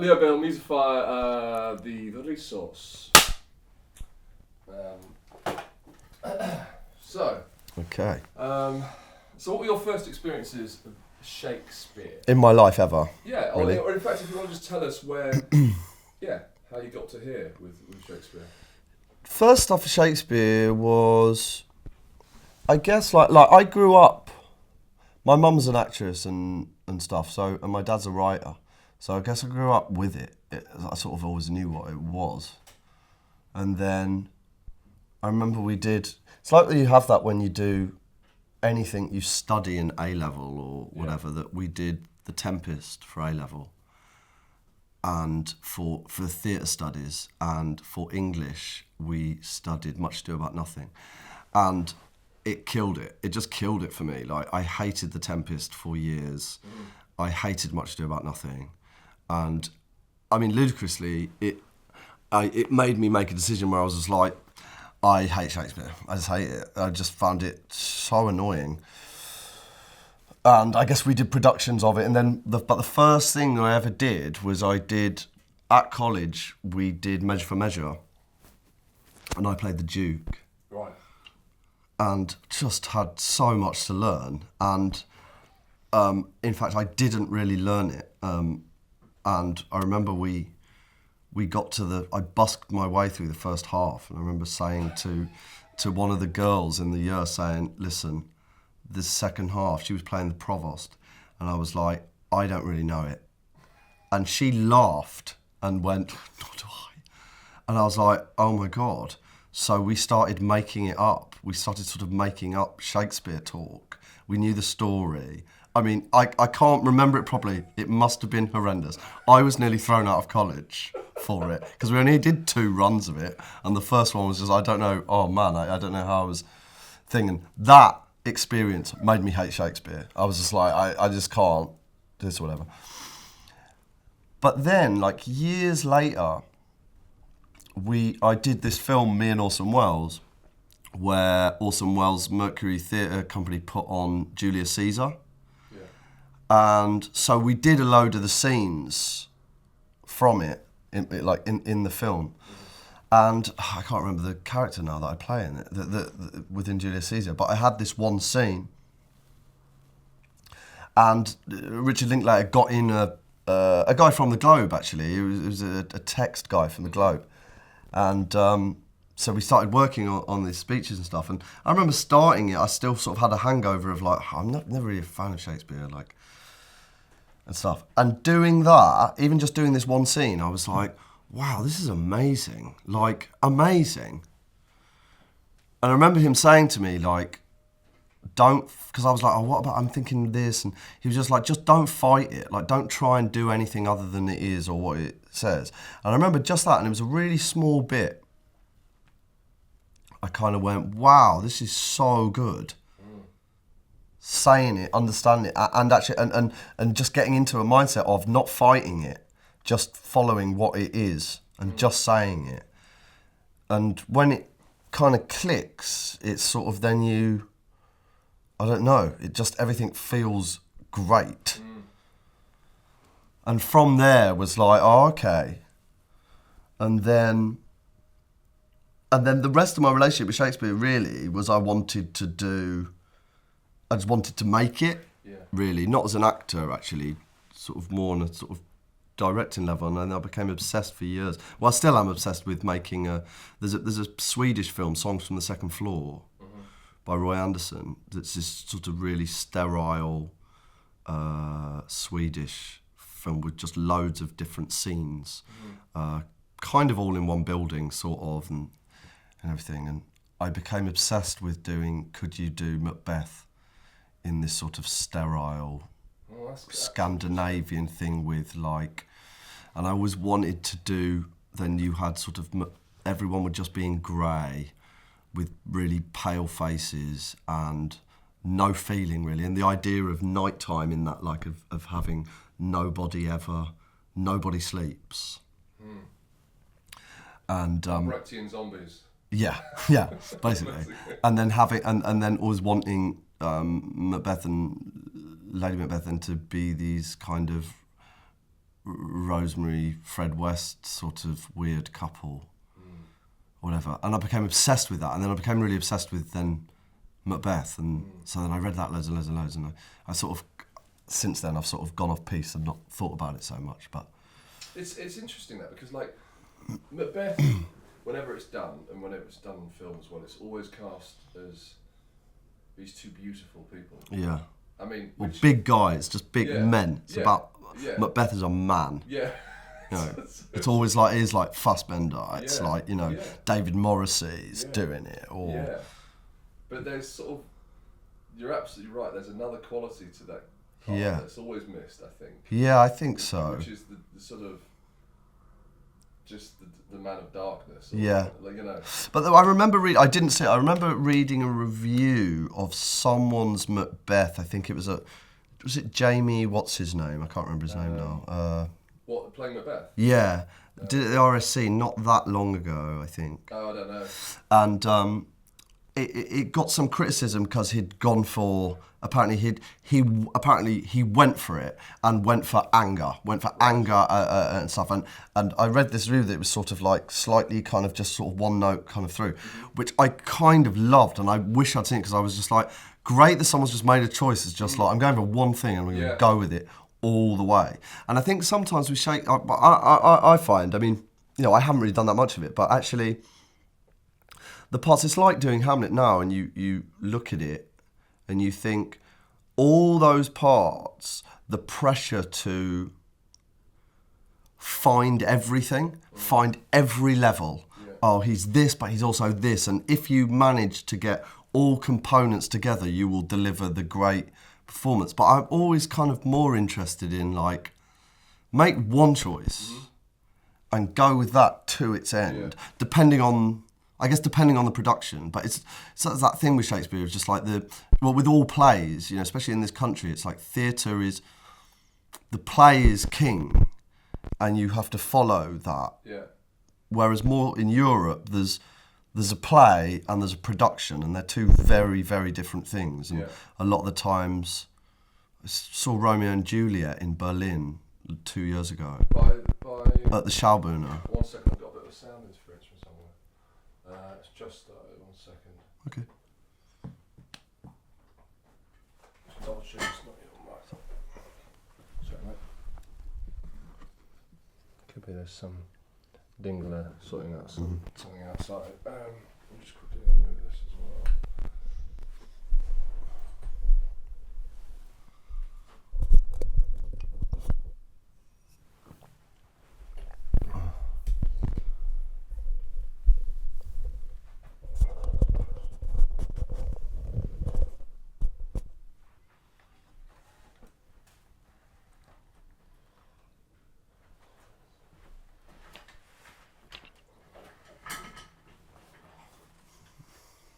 Leo Bell, Musify, the resource. So. Okay. So what were your first experiences of Shakespeare? In my life ever. Yeah, really? or in fact, if you want to just tell us where, how you got to here with Shakespeare. First stuff for Shakespeare was, I guess, like I grew up. My mum's an actress and stuff, and my dad's a writer. So I guess I grew up with it. I sort of always knew what it was. And then I remember it's like you have that when you do anything you study in A-level or whatever, that we did The Tempest for A-level. And for theatre studies and for English, we studied Much Ado About Nothing. And it killed it. It just killed it for me. Like, I hated The Tempest for years. I hated Much Ado About Nothing. And, I mean, ludicrously, it made me make a decision where I was just like, I hate Shakespeare. I just hate it. I just found it so annoying. And I guess we did productions of it. And then, but the first thing I ever did was at college, we did Measure for Measure. And I played the Duke. Right. And just had so much to learn. And in fact, I didn't really learn it. And I remember we got I busked my way through the first half. And I remember saying to one of the girls in the year, saying, listen, this second half, she was playing the Provost. And I was like, I don't really know it. And she laughed and went, nor do I. And I was like, oh my God. So we started making it up. We started sort of making up Shakespeare talk. We knew the story. I mean, I can't remember it properly. It must have been horrendous. I was nearly thrown out of college for it because we only did 2 runs of it. And the first one was just, I don't know, oh man, I don't know how I was thinking. That experience made me hate Shakespeare. I was just like, I just can't do this or whatever. But then, like years later, I did this film, me and Orson Welles, where Orson Welles Mercury Theatre Company put on Julius Caesar. Yeah. And so we did a load of the scenes from it, in the film. And I can't remember the character now that I play in it, within Julius Caesar, but I had this one scene. And Richard Linklater got in a guy from the Globe, actually. He was a text guy from the Globe. And so we started working on these speeches and stuff. And I remember starting it, I still sort of had a hangover of like, I'm never really a fan of Shakespeare, like, and stuff. And doing that, even just doing this one scene, I was like, wow, this is amazing. Like, amazing. And I remember him saying to me, like, because I was like, oh, what about, I'm thinking this. And he was just like, just don't fight it. Like, don't try and do anything other than it is or what it says. And I remember just that, and it was a really small bit. I kind of went, wow, this is so good. Saying it, understanding it, and actually, and just getting into a mindset of not fighting it, just following what it is and just saying it. And when it kind of clicks, it's sort of then I don't know, it just, everything feels great. And from there was like, oh, okay. And then the rest of my relationship with Shakespeare really was I just wanted to make it, really. Not as an actor, actually, sort of more on a sort of directing level. And then I became obsessed for years. Well, I still am obsessed with making there's a Swedish film, Songs from the Second Floor, by Roy Andersson. That's this sort of really sterile Swedish film with just loads of different scenes, kind of all in one building, sort of, and everything. And I became obsessed with doing, could you do Macbeth in this sort of sterile Scandinavian thing with like, and I always wanted to do, then you had sort of, everyone would just be in grey with really pale faces and no feeling really. And the idea of nighttime in that, like of having nobody sleeps. And Brechtian zombies. Yeah, basically. And then and then always wanting Macbeth and Lady Macbeth then to be these kind of Rosemary, Fred West sort of weird couple, whatever. And I became obsessed with that, and then I became really obsessed with then Macbeth, and so then I read that loads and loads and loads, and I sort of, since then I've sort of gone off piece and not thought about it so much. But it's interesting that, because like Macbeth, whenever it's done, and whenever it's done in film as well, it's always cast as these two beautiful people. yeah, I mean, well, big guys, just big Yeah, men. It's yeah, about yeah. Macbeth is a man. Yeah. You know, it's always like, it is like Fassbender. It's Yeah, like, you know, yeah. David Morrissey's Yeah. doing it, or Yeah. But there's sort of, you're absolutely right, there's another quality to that part Yeah. that's always missed, I think. yeah, I think so. Which is the sort of, just the man of darkness. Or, Yeah. Like, you know. But I remember I didn't see it. I remember reading a review of someone's Macbeth. I think it was was it Jamie? What's his name? I can't remember his name now. What, playing Macbeth? Yeah, did it at the RSC not that long ago, I think. Oh, I don't know. And it got some criticism because he'd gone for, apparently he went for it and went for anger and stuff. And I read this review that it was sort of like slightly kind of just sort of one note kind of through, which I kind of loved, and I wish I'd seen it, because I was just like, great that someone's just made a choice. It's just like, I'm going for one thing and we're going to go with it all the way. And I think sometimes we shake. I find, I mean, you know, I haven't really done that much of it, but actually, the parts, it's like doing Hamlet now, and you look at it and you think, all those parts, the pressure to find everything, find every level. Yeah. Oh, he's this, but he's also this. And if you manage to get all components together, you will deliver the great performance. But I'm always kind of more interested in, like, make one choice and go with that to its end, depending on the production. But it's that thing with Shakespeare, it's just like with all plays, you know, especially in this country, it's like theatre is, the play is king, and you have to follow that. Yeah. Whereas more in Europe, there's a play and there's a production, and they're two very, very different things. And a lot of the times, I saw Romeo and Juliet in Berlin 2 years ago. At the Schaubühne. 1 second, I've got a bit of a sound interference from somewhere. It's just started, 1 second. Okay. Just double check it's not your mic. Sorry, mate. Could be there's some dingler sorting out something outside. I'm just quickly going to move this as well.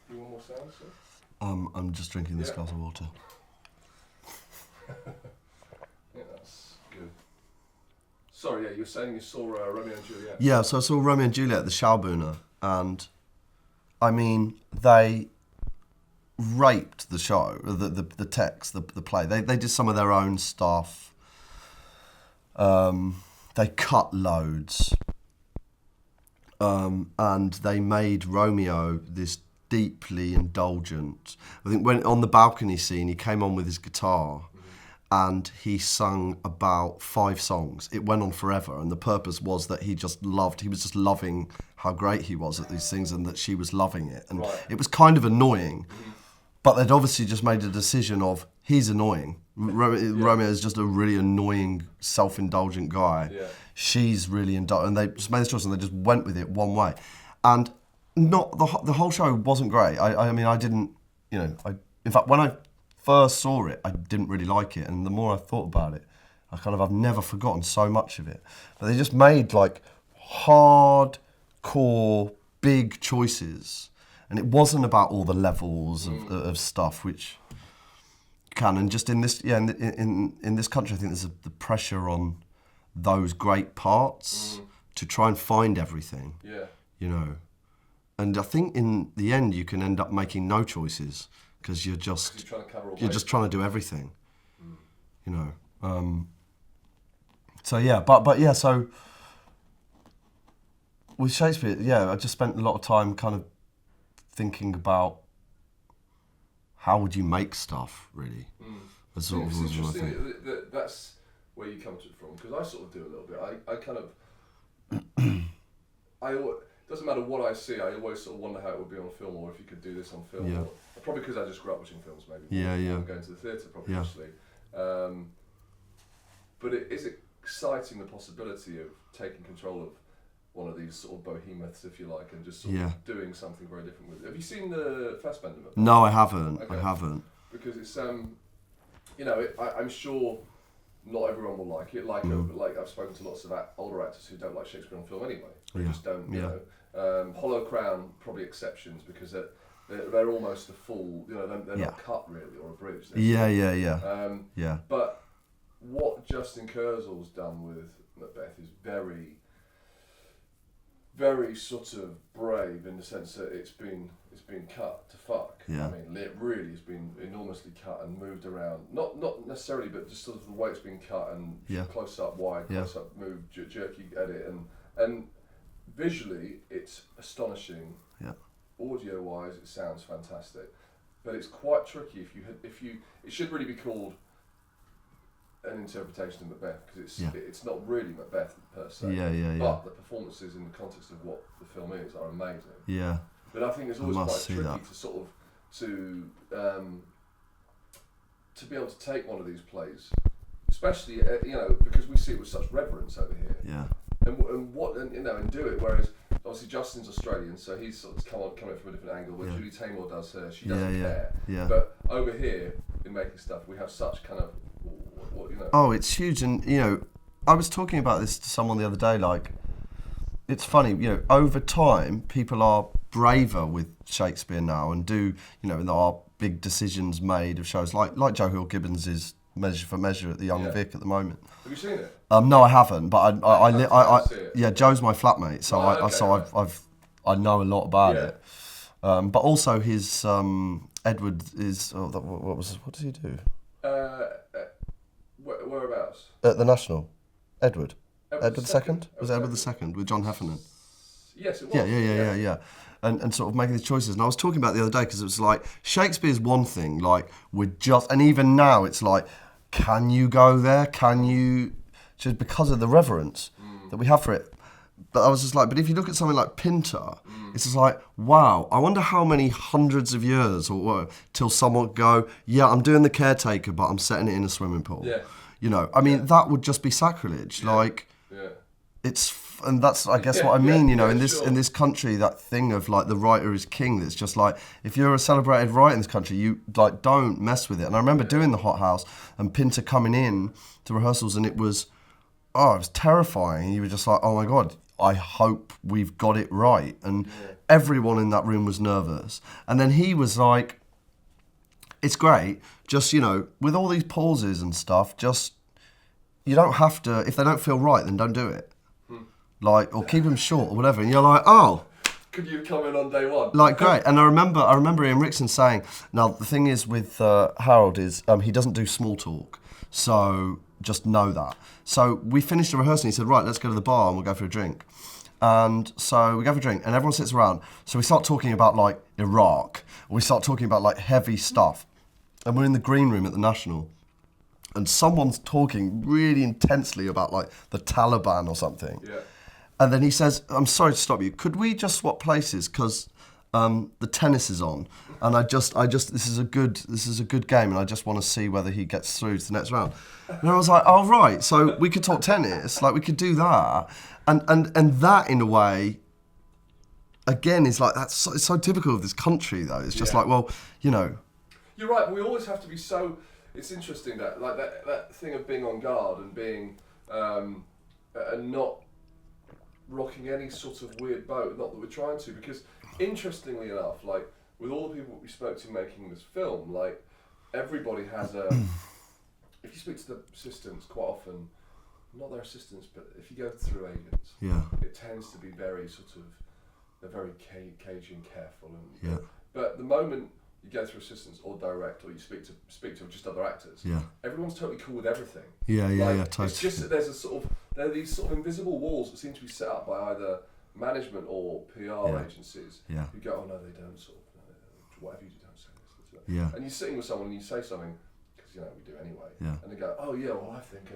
You want more sound, sir? I'm just drinking this glass of water. Yeah, that's good. Sorry, you were saying you saw Romeo and Juliet. Yeah, so I saw Romeo and Juliet at the Schaubühne, and I mean, they raped the show, the text, the play. They did some of their own stuff. They cut loads, and they made Romeo this deeply indulgent. I think when on the balcony scene, he came on with his guitar, and he sung about 5 songs. It went on forever, and the purpose was that he was just loving how great he was at these things, and that she was loving it. And it was kind of annoying, but they'd obviously just made a decision of, he's annoying. Romeo is just a really annoying, self-indulgent guy. Yeah. She's really indulgent, and they just made this choice, and they just went with it one way. And not the whole show wasn't great. I mean, I didn't, you know, in fact, when I first saw it, I didn't really like it, and the more I thought about it, I've never forgotten so much of it. But they just made like hard-core, big choices, and it wasn't about all the levels of stuff, which can, and just in this, in this country, I think there's the pressure on those great parts to try and find everything. Yeah, you know, and I think in the end you can end up making no choices, because you're just trying to do everything, you know. So yeah, but yeah, so with Shakespeare, yeah, I just spent a lot of time kind of thinking about how would you make stuff, really. That's sort It's of was my interesting thing. that's where you come to it from, because I sort of do a little bit. I kind of, doesn't matter what I see, I always sort of wonder how it would be on film, or if you could do this on film. Yeah. Or, probably because I just grew up watching films, maybe. Yeah, yeah. And going to the theatre, probably, Yeah. actually. But it is exciting, the possibility of taking control of one of these sort of behemoths, if you like, and just sort Yeah. of doing something very different with it. Have you seen the Fassbender movie? No, I haven't. Okay. I haven't. Because it's I'm sure not everyone will like it. Like I've spoken to lots of older actors who don't like Shakespeare on film anyway. They just don't. You know, Hollow Crown probably exceptions, because they're almost a full. You know, they're not cut really or abridged. Yeah. But what Justin Kurzel's done with Macbeth is very, very sort of brave, in the sense that it's been cut to fuck. Yeah. I mean, it really has been enormously cut and moved around. Not necessarily, but just sort of the way it's been cut and close up, wide, close up, move, jerky edit, and visually it's astonishing. Yeah. Audio wise, it sounds fantastic, but it's quite tricky it should really be called an interpretation of Macbeth, because it's not really Macbeth per se. But the performances in the context of what the film is are amazing. Yeah. But I think it's always quite tricky that. to sort of to be able to take one of these plays, especially because we see it with such reverence over here. Yeah. And do it. Whereas obviously Justin's Australian, so he's sort of coming from a different angle. Where Julie Taymor does her, she doesn't care. Yeah. But over here in making stuff, we have such kind of Oh, it's huge, and I was talking about this to someone the other day. Like, it's funny, over time, people are braver with Shakespeare now, and there are big decisions made of shows like Joe Hill Gibbons' Measure for Measure at the Young Vic at the moment. Have you seen it? No, I haven't, but I Joe's my flatmate, so I know a lot about it. But also his Edward is what does he do? Whereabouts? At the National. Edward II? II? Was it Edward II with John Heffernan? Yes, it was. Yeah. And sort of making these choices. And I was talking about it the other day, because it was like, Shakespeare's one thing, like, and even now it's like, can you go there? Can you, just because of the reverence that we have for it. But I was just like, but if you look at something like Pinter, it's just like, wow, I wonder how many hundreds of years till someone go, yeah, I'm doing The Caretaker, but I'm setting it in a swimming pool. Yeah. I mean, that would just be sacrilege. Yeah. Like, and that's, I guess, what I mean, in this country, that thing of like the writer is king. That's just like, if you're a celebrated writer in this country, you like don't mess with it. And I remember doing The Hot House and Pinter coming in to rehearsals, and it was terrifying. You were just like, oh my God, I hope we've got it right. And everyone in that room was nervous. And then he was like, it's great, just, with all these pauses and stuff, just, you don't have to, if they don't feel right, then don't do it. Like, or keep them short or whatever. And you're like, oh. Could you come in on day one? Like, great. And I remember Ian Rickson saying, now the thing is with Harold is he doesn't do small talk. So just know that. So we finished the rehearsal and he said, right, let's go to the bar and we'll go for a drink. And so we go for a drink and everyone sits around. So we start talking about like Iraq. We start talking about like heavy stuff. And we're in the green room at the National. And someone's talking really intensely about like the Taliban or something. Yeah. And then he says, I'm sorry to stop you. Could we just swap places? Because the tennis is on. And I just, this is a good game. And I just want to see whether he gets through to the next round. And I was like, oh, right. So we could talk tennis. Like, we could do that. And that, in a way, again, is like, it's so typical of this country, though. It's just like, well, You're right. We always have to be so... It's interesting that, like, that thing of being on guard and being... and not rocking any sort of weird boat, not that we're trying to, because interestingly enough, like, with all the people we spoke to making this film, like, everybody has a... If you speak to the assistants, quite often, not their assistants, but if you go through agents, it tends to be very sort of... They're very cagey and careful. And, but the moment you go through assistants or direct, or you speak to just other actors. Yeah. Everyone's totally cool with everything. Yeah, totally. It's just that there are these sort of invisible walls that seem to be set up by either management or PR agencies who go, oh no, they don't whatever you do, don't say this. Yeah. And you're sitting with someone and you say something, because we do anyway. Yeah. And they go, oh yeah, well I think,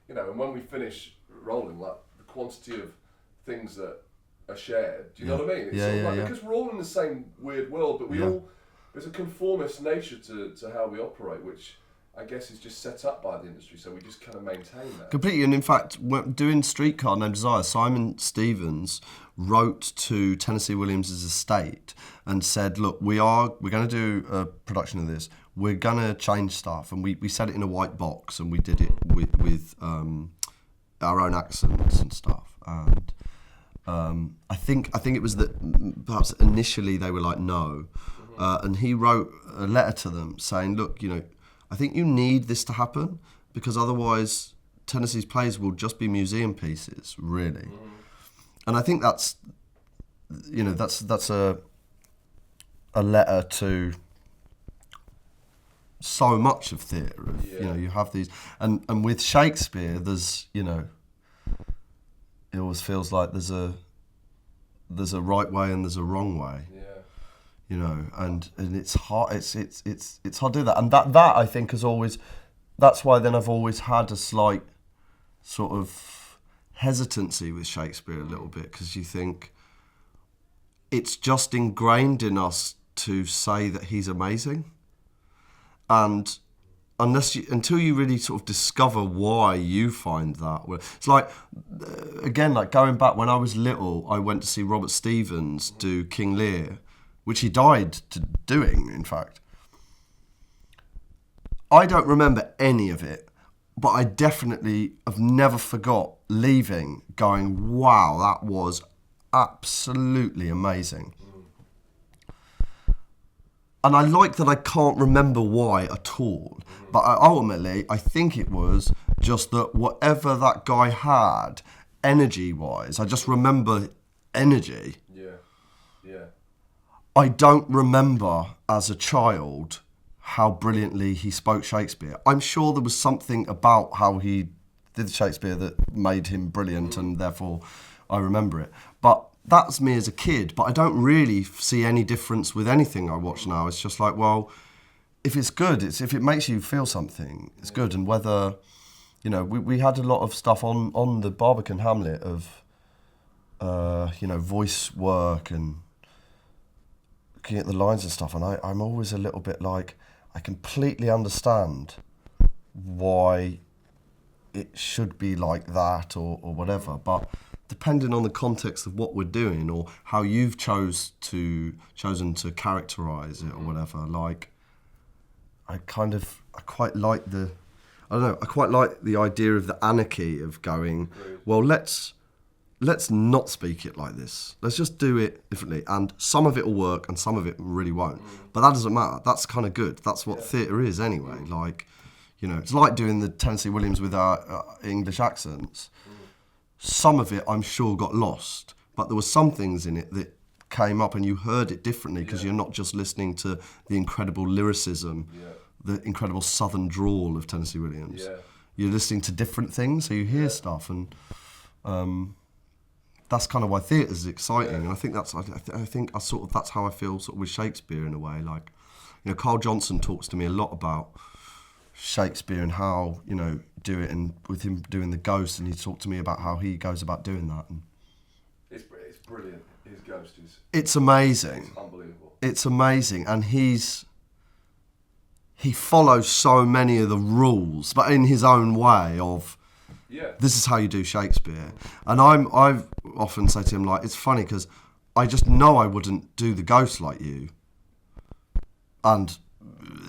and when we finish rolling, like the quantity of things that are shared, do you know what I mean? It's because we're all in the same weird world, but there's a conformist nature to how we operate, which I guess is just set up by the industry, so we just kind of maintain that. Completely, and in fact, doing Streetcar Named Desire, Simon Stevens wrote to Tennessee Williams' estate and said, look, we're going to do a production of this, we're going to change stuff, and we set it in a white box, and we did it with our own accents and stuff, and I think it was that perhaps initially they were like, no, and he wrote a letter to them saying, look, I think you need this to happen, because otherwise Tennessee's plays will just be museum pieces, really. And I think that's a letter to so much of theatre. You have these, and with Shakespeare, there's it always feels like there's a right way and there's a wrong way. And it's hard. It's hard to do that, and that I think has always. That's why then I've always had a slight sort of hesitancy with Shakespeare a little bit, because you think it's just ingrained in us to say that he's amazing, and until you really sort of discover why you find that. It's like, again, like going back when I was little, I went to see Robert Stevens do King Lear, which he died doing, in fact. I don't remember any of it, but I definitely have never forgot leaving going, wow, that was absolutely amazing. And I like that I can't remember why at all, but ultimately I think it was just that whatever that guy had, energy-wise, I just remember energy. Yeah. I don't remember as a child how brilliantly he spoke Shakespeare. I'm sure there was something about how he did Shakespeare that made him brilliant, and therefore I remember it. But that's me as a kid, but I don't really see any difference with anything I watch now. It's just like, well, if it's good, if it makes you feel something, it's good. And whether, we had a lot of stuff on the Barbican Hamlet of, voice work and looking at the lines and stuff, and I'm always a little bit like, I completely understand why it should be like that or whatever, but depending on the context of what we're doing or how you've chosen to characterise it or whatever, like, I quite like the idea of the anarchy of going, well, let's not speak it like this. Let's just do it differently. And some of it will work and some of it really won't. But that doesn't matter. That's kind of good. That's what theatre is anyway. Like, it's like doing the Tennessee Williams with our English accents. Some of it, I'm sure, got lost. But there were some things in it that came up and you heard it differently because you're not just listening to the incredible lyricism, the incredible southern drawl of Tennessee Williams. Yeah. You're listening to different things, so you hear stuff, and that's kind of why theatre is exciting. And I think that's that's how I feel sort of with Shakespeare in a way. Like, Carl Johnson talks to me a lot about Shakespeare and how do it, and with him doing The Ghost, and he talked to me about how he goes about doing that. And it's brilliant. His Ghost is. It's amazing. It's unbelievable. It's amazing, and he follows so many of the rules, but in his own way of. Yeah. This is how you do Shakespeare. And I've often said to him, like, it's funny because I just know I wouldn't do The Ghost like you. And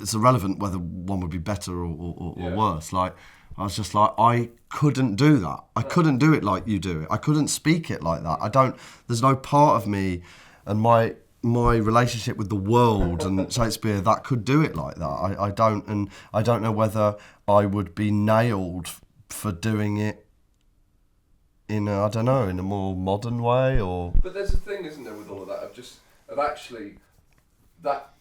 it's irrelevant whether one would be better or worse. Like, I was just like, I couldn't do that. I couldn't do it like you do it. I couldn't speak it like that. There's no part of me and my relationship with the world and Shakespeare that could do it like that. I don't, and I don't know whether I would be nailed for doing it in a more modern way or. But there's a thing, isn't there, with all of that of actually that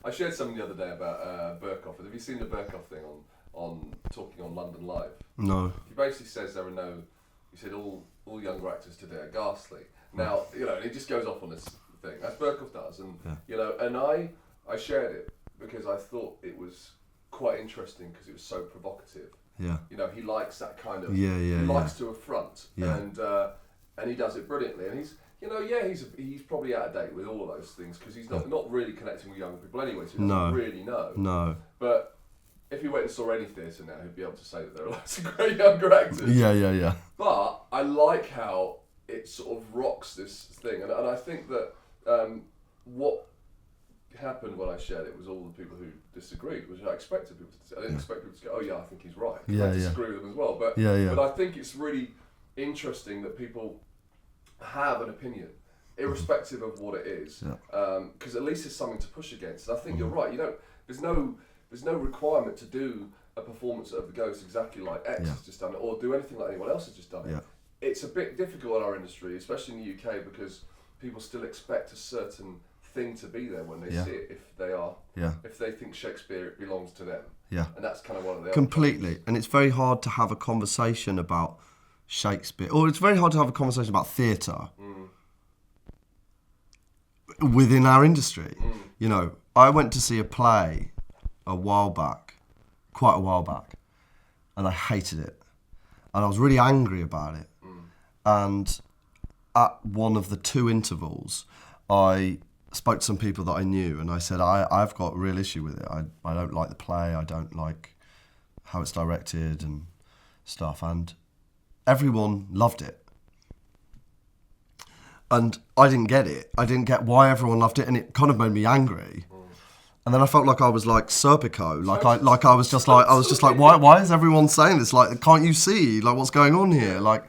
I shared something the other day about Burkhoff. Have you seen the Burkhoff thing on talking on London Live? No. He basically says there are no. He said all younger actors today are ghastly. Now and he just goes off on this thing as Burkhoff does, and and I shared it because I thought it was quite interesting because it was so provocative. Yeah. He likes that kind of. He likes to affront, Yeah. and he does it brilliantly. And he's probably out of date with all of those things because he's not really connecting with younger people anyway, so he doesn't really know. No. But if he went and saw any theatre now, he'd be able to say that there are lots of great younger actors. Yeah. But I like how it sort of rocks this thing, and I think that what happened when I shared it was all the people who disagreed, which I expected people to say. I didn't expect people to go, oh yeah, I think he's right. I disagree with them as well. But but I think it's really interesting that people have an opinion, irrespective of what it is, because at least it's something to push against. And I think you're right. There's no requirement to do a performance of The Ghost exactly like X has just done it, or do anything like anyone else has just done it. It's a bit difficult in our industry, especially in the UK, because people still expect a certain thing to be there when they see it, if they think Shakespeare belongs to them. Yeah. And that's kind of one of the completely. And it's very hard to have a conversation about Shakespeare, or it's very hard to have a conversation about theatre within our industry. I went to see a play quite a while back, and I hated it, and I was really angry about it. And at one of the 2 intervals, I spoke to some people that I knew, and I said, I've got a real issue with it. I don't like the play, I don't like how it's directed and stuff, and everyone loved it. And I didn't get it. I didn't get why everyone loved it, and it kind of made me angry. And then I felt like I was like Serpico, I was just like, why is everyone saying this? Like, can't you see like what's going on here? Like,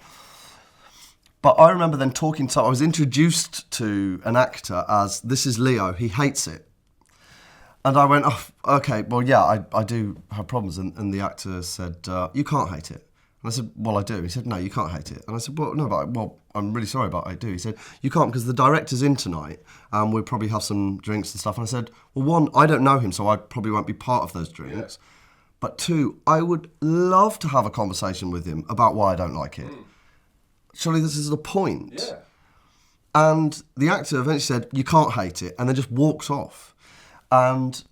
but I remember then I was introduced to an actor as, this is Leo, he hates it. And I went, oh, okay, well, yeah, I do have problems. And the actor said, you can't hate it. And I said, well, I do. He said, no, you can't hate it. And I said, well, no, but I'm really sorry, but I do. He said, you can't because the director's in tonight and we'll probably have some drinks and stuff. And I said, well, 1, I don't know him, so I probably won't be part of those drinks. Yeah. But 2, I would love to have a conversation with him about why I don't like it. Surely this is the point. Yeah. And the actor eventually said, you can't hate it, and then just walks off. And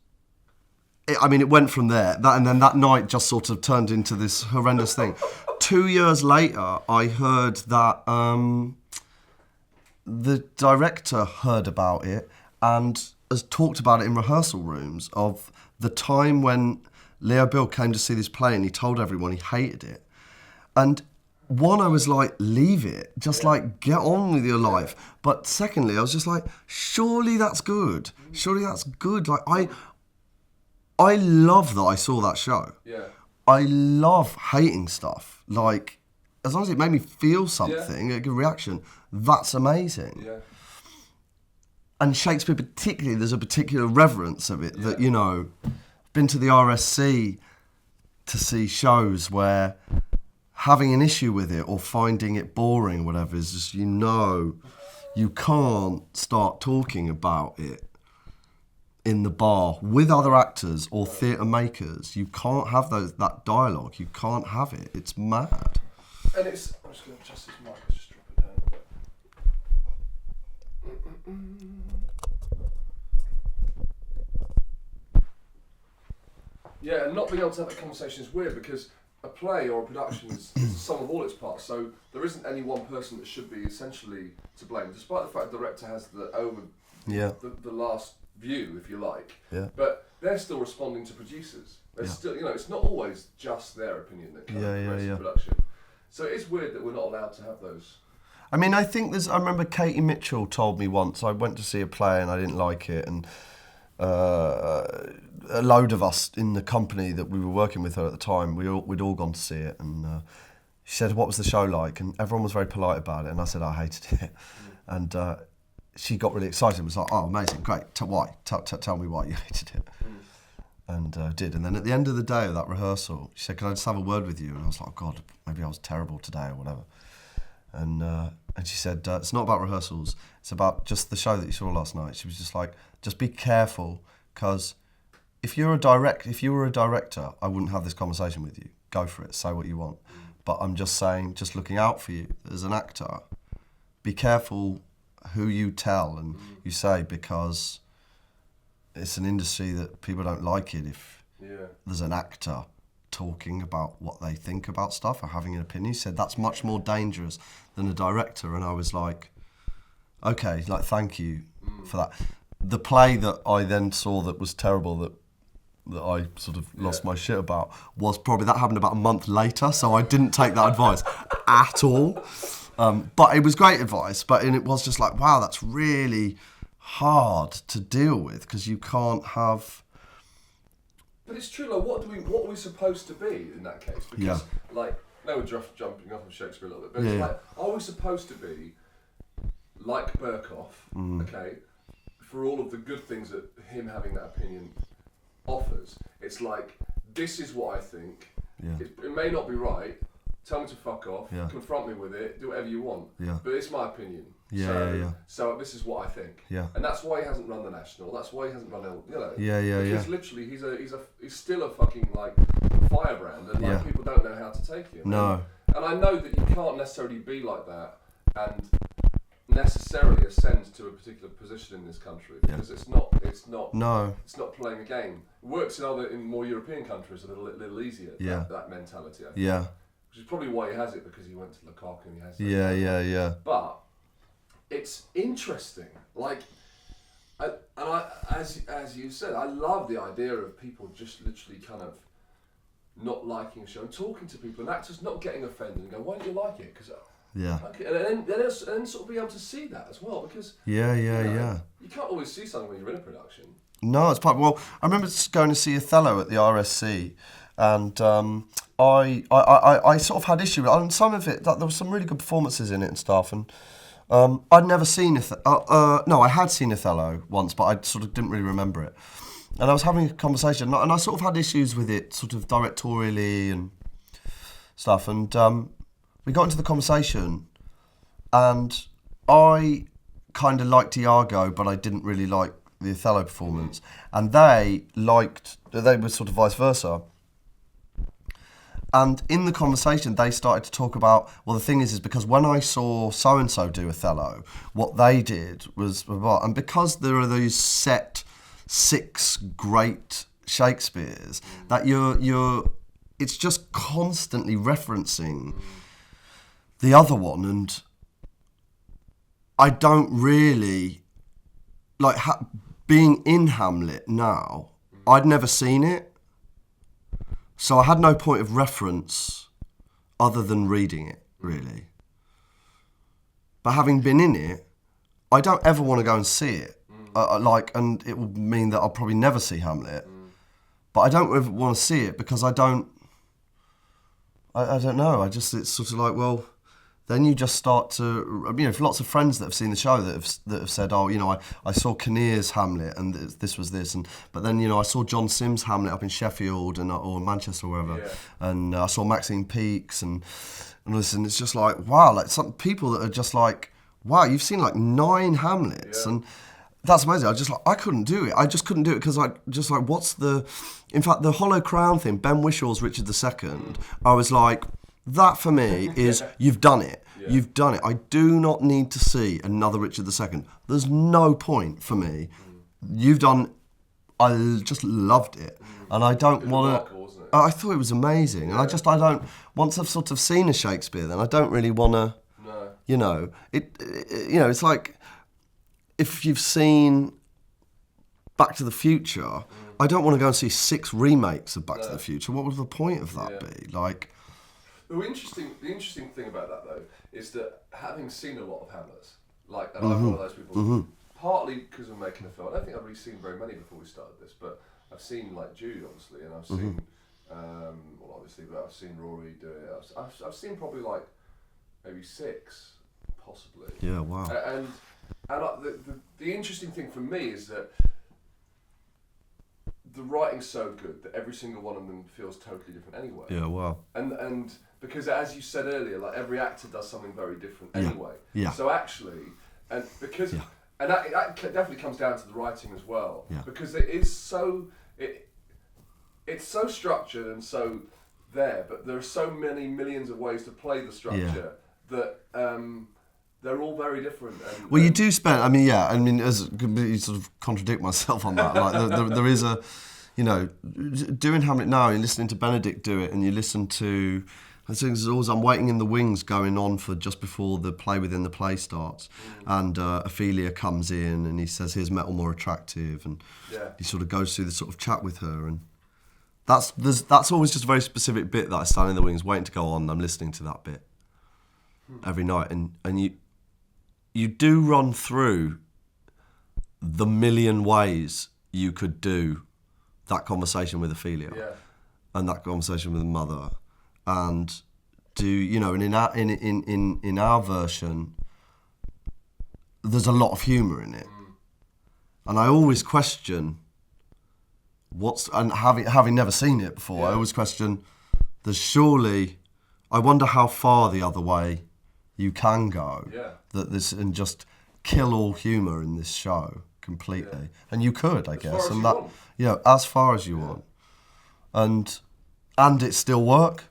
it went from there. And then that night just sort of turned into this horrendous thing. 2 years later, I heard that the director heard about it and has talked about it in rehearsal rooms of the time when Leo Bill came to see this play and he told everyone he hated it. And 1, I was like, leave it. Just like, get on with your life. But secondly, I was just like, surely that's good. Surely that's good. Like, I love that I saw that show. Yeah. I love hating stuff. Like, as long as it made me feel something, a good reaction, that's amazing. Yeah. And Shakespeare particularly, there's a particular reverence of it that, been to the RSC to see shows where having an issue with it or finding it boring, whatever, is just, you can't start talking about it in the bar with other actors or theatre makers. You can't have that dialogue. You can't have it. It's mad. And I'm just going to adjust this mic. Let's just drop it down a bit. Yeah, and not being able to have that conversation is weird because a play or a production is the sum of all its parts. So there isn't any one person that should be essentially to blame, despite the fact the director has the last view, if you like. Yeah. But they're still responding to producers. They're still, it's not always just their opinion that comes from production. So it is weird that we're not allowed to have those. I think I remember Katie Mitchell told me once, I went to see a play and I didn't like it, and a load of us in the company that we were working with her at the time, we'd all gone to see it, and she said, what was the show like? And everyone was very polite about it, and I said, I hated it. And she got really excited and was like, oh, amazing, great, why? Tell me why you hated it. And did. And then at the end of the day of that rehearsal, she said, can I just have a word with you? And I was like, oh God, maybe I was terrible today or whatever. And she said, it's not about rehearsals, it's about just the show that you saw last night. She was just like, just be careful, because if you were a director, I wouldn't have this conversation with you. Go for it, say what you want. But I'm just saying, just looking out for you as an actor, be careful who you tell and you say, because it's an industry that people don't like it if there's an actor talking about what they think about stuff or having an opinion. He said that's much more dangerous than a director. And I was like, okay, like, thank you for that. The play that I then saw that was terrible, that I sort of lost my shit about, was probably, that happened about a month later, so I didn't take that advice at all. But it was great advice, and it was just like, wow, that's really hard to deal with, because you can't have... But it's true, like, what are we supposed to be in that case? Because, like, now we're jumping off of Shakespeare a little bit, but it's like, are we supposed to be like Berkoff, okay, for all of the good things that him having that opinion offers? It's like, this is what I think. It may not be right. Tell me to fuck off. Confront me with it. Do whatever you want. But it's my opinion. So this is what I think. And that's why he hasn't run the National. That's why he hasn't run because literally he's still a fucking, like, firebrand, and like, people don't know how to take him. No. And I know that you can't necessarily be like that and necessarily ascend to a particular position in this country, because it's not playing a game. It works in more European countries a little easier, that mentality, I think. Which is probably why he has it, because he went to Lecoq and he has it. But it's interesting, like, as you said, I love the idea of people just literally kind of not liking a show and talking to people and actors not getting offended and go, why don't you like it? Because okay, and then sort of be able to see that as well, because you can't always see something when you're in a production. No, it's part. Well, I remember going to see Othello at the RSC, and I sort of had issue with it. And some of it, there were some really good performances in it and stuff. And I'd never seen I had seen Othello once, but I sort of didn't really remember it. And I was having a conversation, and I sort of had issues with it, sort of directorially and stuff. And we got into the conversation, and I kind of liked Iago, but I didn't really like the Othello performance. And they were sort of vice versa. And in the conversation, they started to talk about, well, the thing is because when I saw so-and-so do Othello, what they did was, and because there are these set 6 great Shakespeares, that it's just constantly referencing the other one, and I don't really, like, being in Hamlet now, I'd never seen it. So I had no point of reference other than reading it, really. But having been in it, I don't ever want to go and see it. And it would mean that I'll probably never see Hamlet. But I don't ever want to see it because I don't know. It's sort of like, well, then you just start to, for lots of friends that have seen the show that have said, oh, I saw Kinnear's Hamlet and this was this, but then I saw John Sims' Hamlet up in Sheffield or Manchester or wherever, and I saw Maxine Peake's and listen, it's just like, wow, like some people that are just like, wow, you've seen like 9 Hamlets, and that's amazing. I couldn't do it. I just couldn't do it because in fact, the Hollow Crown thing, Ben Wishaw's Richard II, I was like, that for me is, you've done it. You've done it. I do not need to see another Richard II. There's no point for me. You've done, I just loved it. And I don't want to, I thought it was amazing. And I don't, once I've sort of seen a Shakespeare, then I don't really want to, it's like, if you've seen Back to the Future, I don't want to go and see 6 remakes of Back to the Future. What would the point of that be? Like, the interesting thing about that, though, is that having seen a lot of Hamlets, like, and I'm one of those people, partly because of making a film. I don't think I've really seen very many before we started this, but I've seen, like, Jude, obviously, and I've seen, but I've seen Rory do it. I've seen probably, like, maybe 6, possibly. Yeah, wow. And the interesting thing for me is that the writing's so good that every single one of them feels totally different anyway. Yeah, wow. And because as you said earlier, like every actor does something very different Yeah. anyway. Yeah. So actually, and because Yeah. and that definitely comes down to the writing as well. Yeah. Because it is so it's so structured and so there, but there are so many millions of ways to play the structure that they're all very different. And, Well, you do spend. I mean, as completely sort of contradict myself on that. Like, there is a, you know, doing Hamlet now. You're listening to Benedict do it, and you listen to. I think there's always "I'm Waiting in the Wings" going on for just before the play within the play starts, and Ophelia comes in and he says, "Here's metal more attractive," and he sort of goes through the sort of chat with her, and that's always just a very specific bit that I stand in the wings waiting to go on. And I'm listening to that bit every night, and you do run through the million ways you could do that conversation with Ophelia and that conversation with the mother, and do, you know, and in our version there's a lot of humour in it, and I always question and having never seen it before, I always question, there's surely, I wonder how far the other way you can go, that this, and just kill all humour in this show completely, and you could, I guess, and that, as far as you want, and it still work,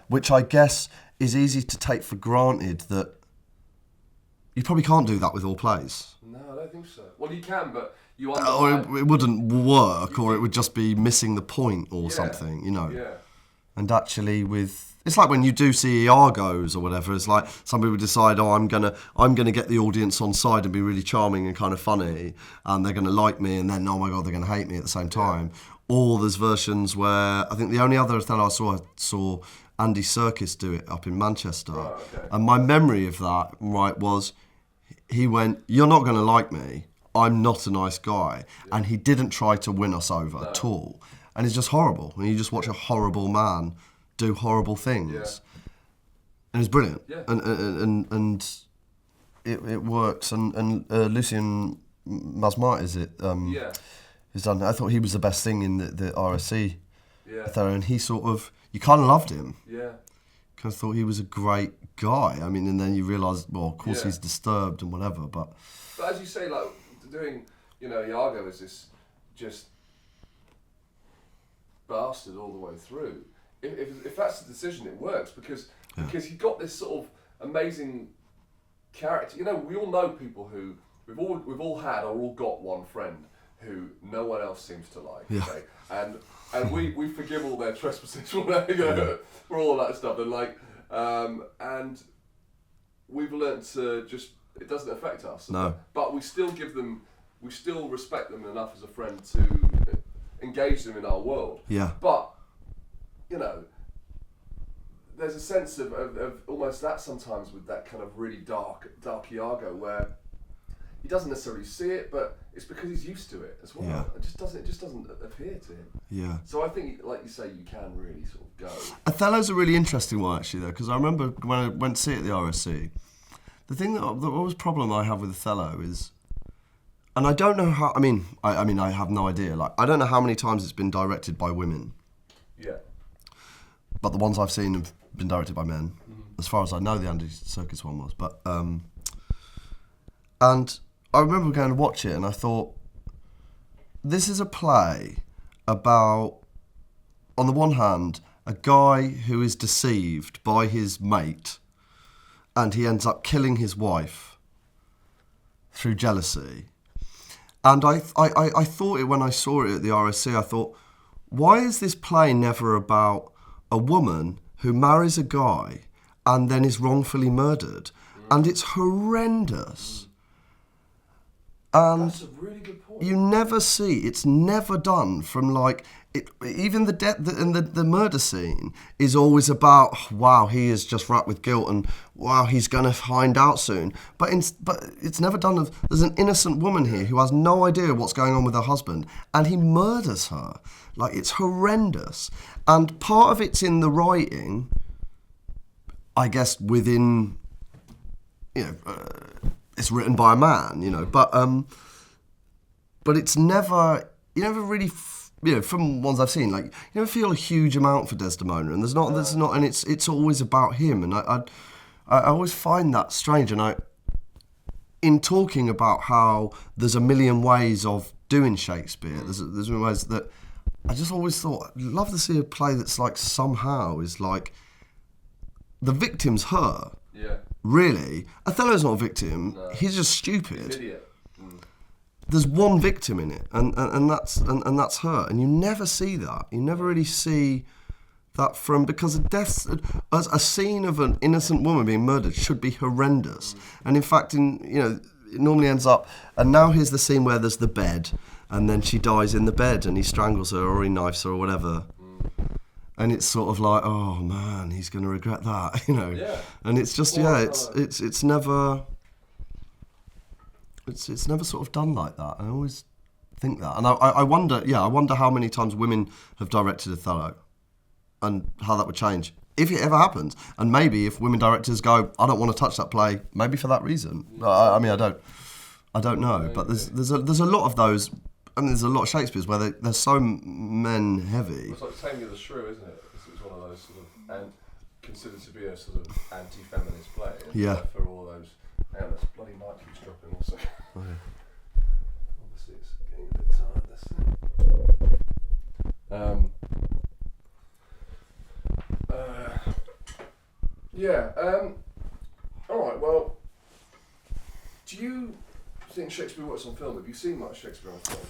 which I guess is easy to take for granted, that you probably can't do that with all plays. No, I don't think so. Well, you can, but you or it wouldn't work, or it would just be missing the point or something, you know. And actually, it's like when you do see Iagos or whatever. It's like some people decide, I'm gonna get the audience on side and be really charming and kind of funny, and they're gonna like me, and then, oh my god, they're gonna hate me at the same time. Or there's versions where, I think the only other Othello I saw Andy Serkis do it up in Manchester, and my memory of that was, he went, "You're not gonna like me. I'm not a nice guy," and he didn't try to win us over at all. And it's just horrible. And you just watch a horrible man do horrible things, and it's brilliant. And it works. And Lucien Masmat, is it? Who's done? I thought he was the best thing in the RSC. And he sort of, you kind of loved him. Kind of thought he was a great guy. I mean, and then you realise, well, of course he's disturbed and whatever, but as you say, like doing, you know, Iago is this just bastard all the way through. If that's the decision, it works because he got this sort of amazing character. You know, we all know people who we've all had or all got one friend who no one else seems to like. Okay? And we forgive all their trespasses for all that stuff, and and we've learnt to just, it doesn't affect us. No. But we still respect them enough as a friend to engage them in our world. But, you know, there's a sense of almost that sometimes with that kind of really dark Iago, where he doesn't necessarily see it, but it's because he's used to it as well. It just doesn't appear to him. So I think, like you say, you can really sort of go. Othello's a really interesting one, actually, though, because I remember when I went to see it at the RSC, the thing the always problem I have with Othello is, and I don't know how. I mean, I have no idea. Like, I don't know how many times it's been directed by women. But the ones I've seen have been directed by men, as far as I know. The Andy Serkis one was, but and I remember going to watch it, and I thought, this is a play about, on the one hand, a guy who is deceived by his mate, and he ends up killing his wife through jealousy. And I thought it when I saw it at the RSC, I thought, why is this play never about a woman who marries a guy and then is wrongfully murdered? And it's horrendous. And that's a really good point. You never see, it's never done from like, even the death and the murder scene is always about, wow, he is just wrapped with guilt, and wow, he's going to find out soon. But it's never done of, there's an innocent woman here who has no idea what's going on with her husband, and he murders her. Like, it's horrendous. And part of it's in the writing, I guess, within, you know, it's written by a man, you know, but it's never, you never really from ones I've seen, like you don't feel a huge amount for Desdemona, and there's not, and it's always about him, and I always find that strange, and in talking about how there's a million ways of doing Shakespeare, there's ways that I just always thought I'd love to see a play that's like somehow is like the victim's her. Yeah. Really, Othello's not a victim. No. He's just stupid. He's an idiot. There's one victim in it, and that's her. And you never see that. You never really see that because a scene of an innocent woman being murdered should be horrendous. And in fact, it normally ends up. And now here's the scene where there's the bed, and then she dies in the bed, and he strangles her or he knifes her or whatever. And it's sort of like, oh man, he's going to regret that, Yeah. And it's just it's never. It's never sort of done like that. I always think that, and I wonder how many times women have directed Othello, and how that would change if it ever happens. And maybe if women directors go, I don't want to touch that play, maybe for that reason. I don't know. But there's a lot of those, and there's a lot of Shakespeare's where they're so men heavy. It's like Taming of the Shrew, isn't it? It's one of those sort of and considered to be a sort of anti-feminist play. Yeah. For all those. And this bloody mic keeps dropping also. Oh, yeah. Obviously it's getting a bit tired, alright, well, do you think Shakespeare works on film? Have you seen much Shakespeare on film?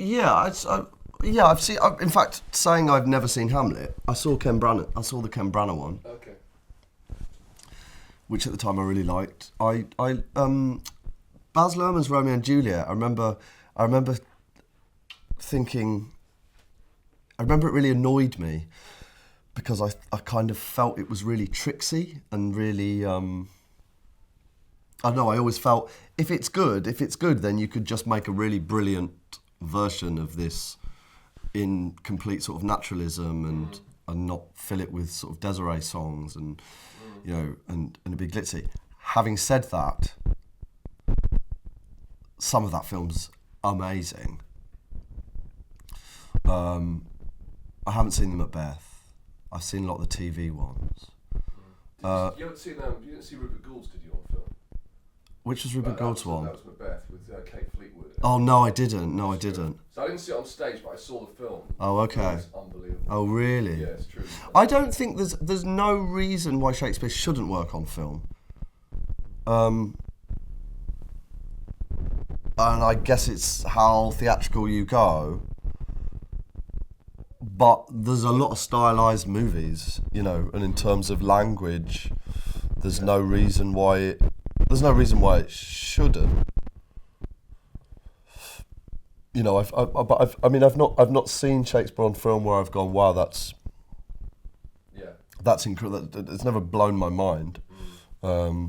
I've seen. In fact, saying I've never seen Hamlet, I saw Ken Branagh. I saw the Ken Branagh one. Okay. Which at the time I really liked. Baz Luhrmann's Romeo and Juliet. I remember thinking. I remember it really annoyed me because I kind of felt it was really tricksy and really. I don't know. I always felt if it's good, then you could just make a really brilliant version of this in complete sort of naturalism and not fill it with sort of Desiree songs and. And a bit glitzy. Having said that, some of that film's amazing. I haven't seen The Macbeth. I've seen a lot of the TV ones. You didn't see Rupert Gould's, did you, on film? Which was Rupert Gould's one? That was Macbeth with Kate Fleetwood. Oh, no, I didn't. No, I didn't. So I didn't see it on stage, but I saw the film. Oh, okay. It's unbelievable. Oh, really? Yeah, it's true. I don't think there's no reason why Shakespeare shouldn't work on film. And I guess it's how theatrical you go. But there's a lot of stylized movies, and in terms of language, there's no reason why it shouldn't. I've not seen Shakespeare on film where I've gone, wow, that's incredible. It's never blown my mind. But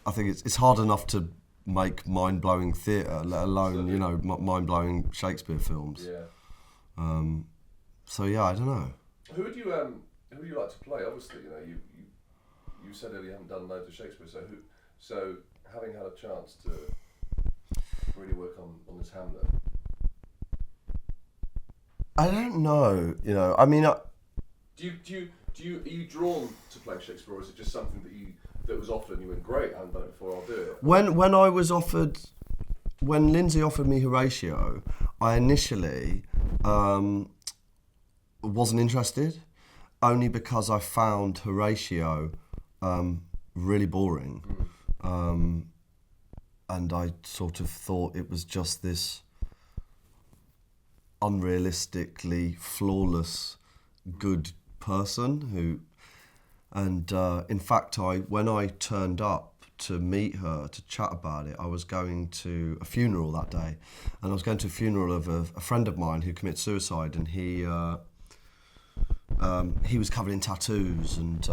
I think it's hard enough to make mind-blowing theatre, let alone mind-blowing Shakespeare films. Yeah. So yeah, I don't know. Who would you like to play? Obviously, you said earlier you haven't done loads of Shakespeare, so having had a chance to really work on this Hamlet. I don't know. Are you drawn to playing Shakespeare, or is it just something that was offered and you went, great, I haven't done it before, I'll do it? When Lindsay offered me Horatio, I initially wasn't interested, only because I found Horatio really boring. And I sort of thought it was just this unrealistically flawless good person who, and in fact when I turned up to meet her to chat about it, I was going to a funeral that day, and I was going to a funeral of a friend of mine who committed suicide, and he was covered in tattoos, and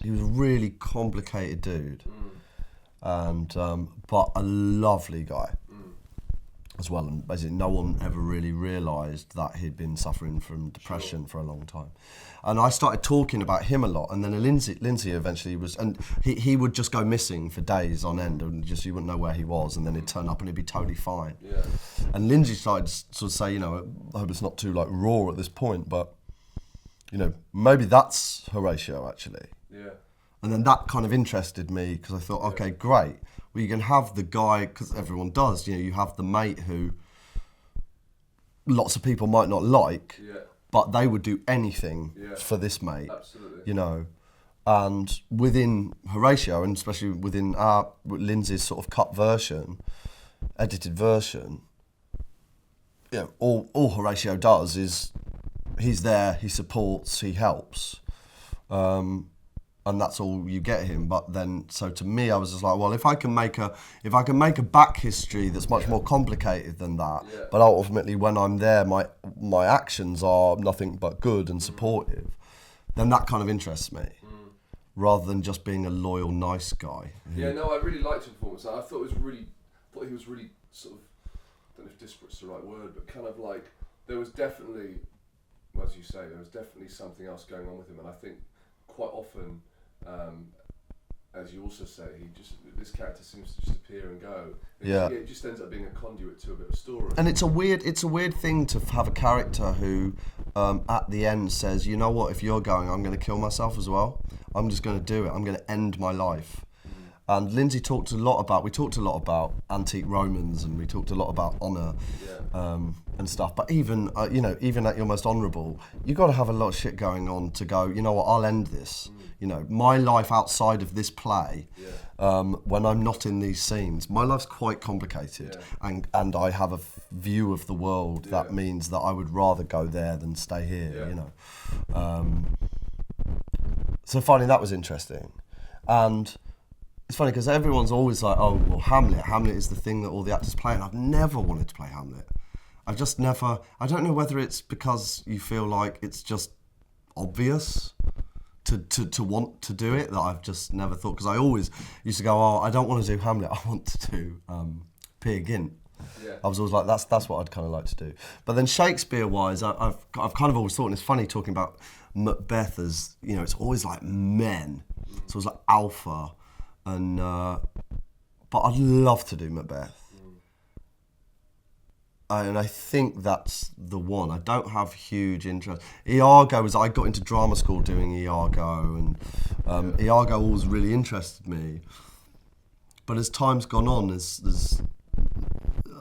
he was a really complicated dude, and but a lovely guy. as well, and basically no one ever really realised that he'd been suffering from depression Sure. for a long time. And I started talking about him a lot, and then Lindsay eventually was, and he would just go missing for days on end, and just you wouldn't know where he was, and then he'd turn up and he'd be totally fine. Yeah. And Lindsay started to sort of say, you know, I hope it's not too like raw at this point, but you know, maybe that's Horatio actually. Yeah. And then that kind of interested me because I thought, okay, great. Well, you can have the guy, because everyone does, you know, you have the mate who lots of people might not like, Yeah. but they would do anything Yeah. for this mate, Absolutely. you know. And within Horatio, and especially within Lindsay's sort of cut version, edited version, you know, all Horatio does is he's there, he supports, he helps. And that's all you get him. But then, so to me, I was just like, well, if I can make a back history that's much more complicated than that, Yeah. but ultimately when I'm there, my actions are nothing but good and supportive, then that kind of interests me, rather than just being a loyal, nice guy. Yeah, no, I really liked his performance. I thought he was really sort of, I don't know if desperate's the right word, but kind of like, there was definitely, well, as you say, there was definitely something else going on with him, and I think quite often, as you also say, this character seems to just appear and go. It just ends up being a conduit to a bit of story. And it's a weird thing to have a character who, at the end, says, you know what, if you're going, I'm going to kill myself as well. I'm just going to do it. I'm going to end my life. And Lindsay talked a lot about antique Romans, and we talked a lot about honour, and stuff. But even even at your most honourable, you got to have a lot of shit going on to go, you know what, I'll end this. You know, my life outside of this play, when I'm not in these scenes, my life's quite complicated, and I have a view of the world that means that I would rather go there than stay here. You know, so finding that was interesting, and it's funny because everyone's always like, oh, well, Hamlet is the thing that all the actors play, and I've never wanted to play Hamlet. I've just never, I don't know whether it's because you feel like it's just obvious to want to do it, that I've just never thought, because I always used to go, oh, I don't want to do Hamlet, I want to do Peer Gynt. Yeah. I was always like, that's what I'd kind of like to do. But then Shakespeare-wise, I've kind of always thought, and it's funny talking about Macbeth as, you know, it's always like men. It's always like alpha. And but I'd love to do Macbeth. And I think that's the one. I don't have huge interest. Iago I got into drama school doing Iago, and Iago always really interested me. But as time's gone on, there's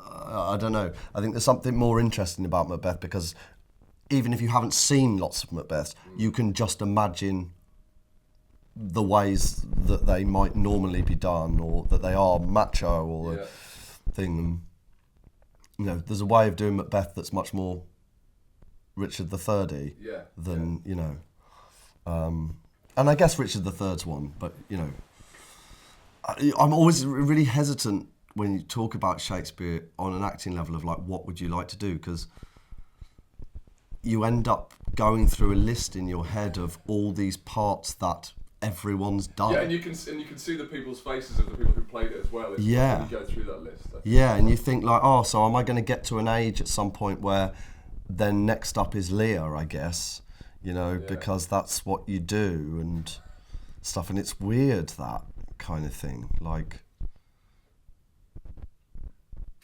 I don't know. I think there's something more interesting about Macbeth, because even if you haven't seen lots of Macbeths, you can just imagine the ways that they might normally be done, or that they are macho, or the thing. You know, there's a way of doing Macbeth that's much more Richard III than you know. And I guess Richard III's one, but you know, I'm always really hesitant when you talk about Shakespeare on an acting level of like, what would you like to do? Because you end up going through a list in your head of all these parts that everyone's done. Yeah, and you can see the people's faces of the people who played it as well. When you go through that list. And you think like, oh, so am I going to get to an age at some point where then next up is Lear, I guess, you know, because that's what you do and stuff, and it's weird, that kind of thing. Like,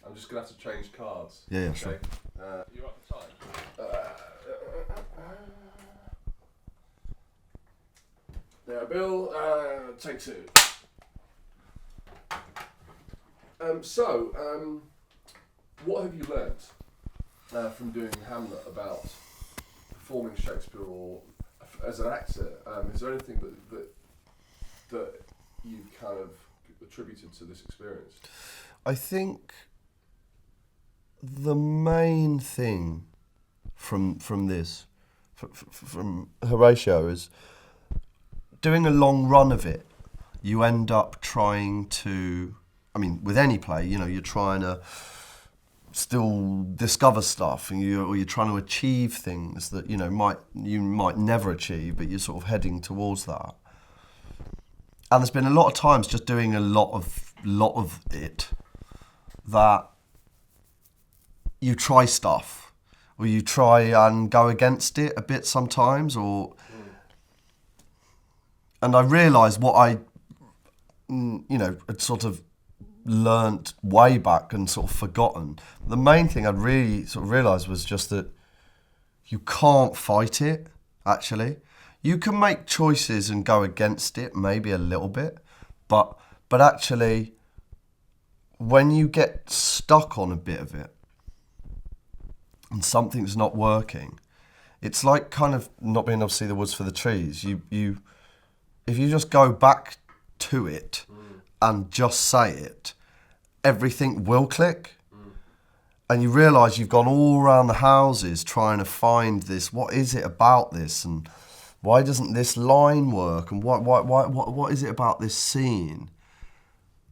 I'm just gonna have to change cards. Yeah, okay? sure. You up for time? There, Bill. Take two. What have you learnt from doing Hamlet about performing Shakespeare, or as an actor? Is there anything that you've kind of attributed to this experience? I think the main thing from this, from Horatio, is doing a long run of it. You end up trying to, I mean, with any play, you know, you're trying to still discover stuff, and you're trying to achieve things that you might never achieve, but you're sort of heading towards that. And there's been a lot of times just doing a lot of it that you try stuff, or you try and go against it a bit sometimes, and I realised what I, had sort of learnt way back and sort of forgotten. The main thing I'd really sort of realised was just that you can't fight it, actually. You can make choices and go against it, maybe a little bit, but actually, when you get stuck on a bit of it and something's not working, it's like kind of not being able to see the woods for the trees. If you just go back to it and just say it, everything will click. And you realise you've gone all around the houses trying to find this. What is it about this? And why doesn't this line work? And what is it about this scene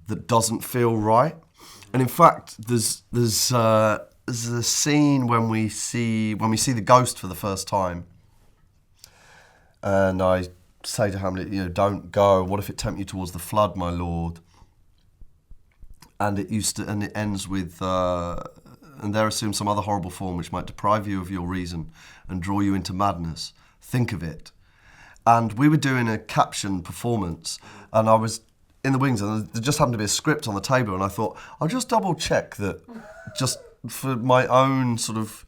that doesn't feel right? And in fact, there's a scene when we see the ghost for the first time, and I say to Hamlet, don't go. What if it tempt you towards the flood, my lord? And it ends with, and there assumes some other horrible form which might deprive you of your reason and draw you into madness. Think of it. And we were doing a caption performance, and I was in the wings, and there just happened to be a script on the table, and I thought, I'll just double check that, just for my own sort of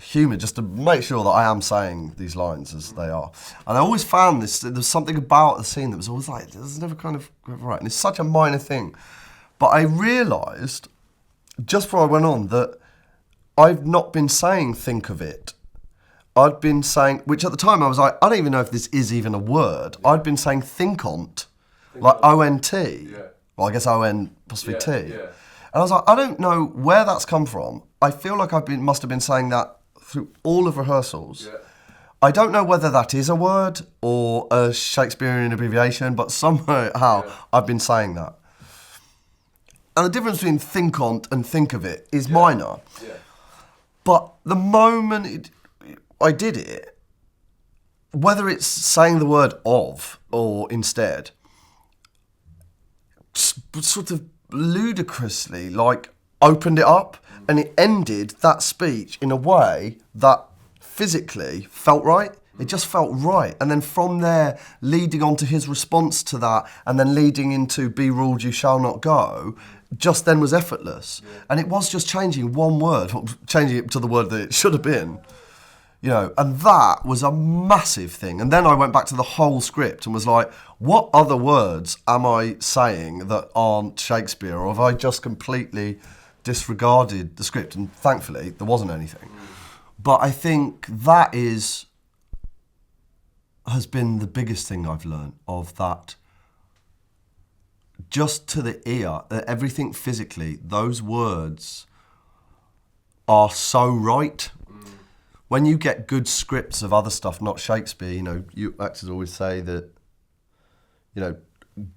humour, just to make sure that I am saying these lines as they are. And I always found there's something about the scene that was always like, this is never kind of right, and it's such a minor thing. But I realised, just before I went on, that I've not been saying think of it. I'd been saying, which at the time I was like, I don't even know if this is even a word. Yeah. I'd been saying think on't, like O-N-T. Yeah. Well, I guess O-N possibly T. Yeah. And I was like, I don't know where that's come from. I feel like must have been saying that through all of rehearsals. Yeah. I don't know whether that is a word or a Shakespearean abbreviation, but somehow I've been saying that. And the difference between think on't and think of it is minor. Yeah. But the moment I did it, whether it's saying the word of or instead, sort of ludicrously opened it up, and it ended that speech in a way that physically felt right. It just felt right. And then from there, leading on to his response to that, and then leading into be ruled you shall not go, just then was effortless. Yeah. And it was just changing one word, changing it to the word that it should have been. And that was a massive thing. And then I went back to the whole script and was like, what other words am I saying that aren't Shakespeare? Or have I just completely disregarded the script? And thankfully, there wasn't anything. But I think that has been the biggest thing I've learned, of that. Just to the ear, everything physically, those words are so right. When you get good scripts of other stuff, not Shakespeare, you actors always say that,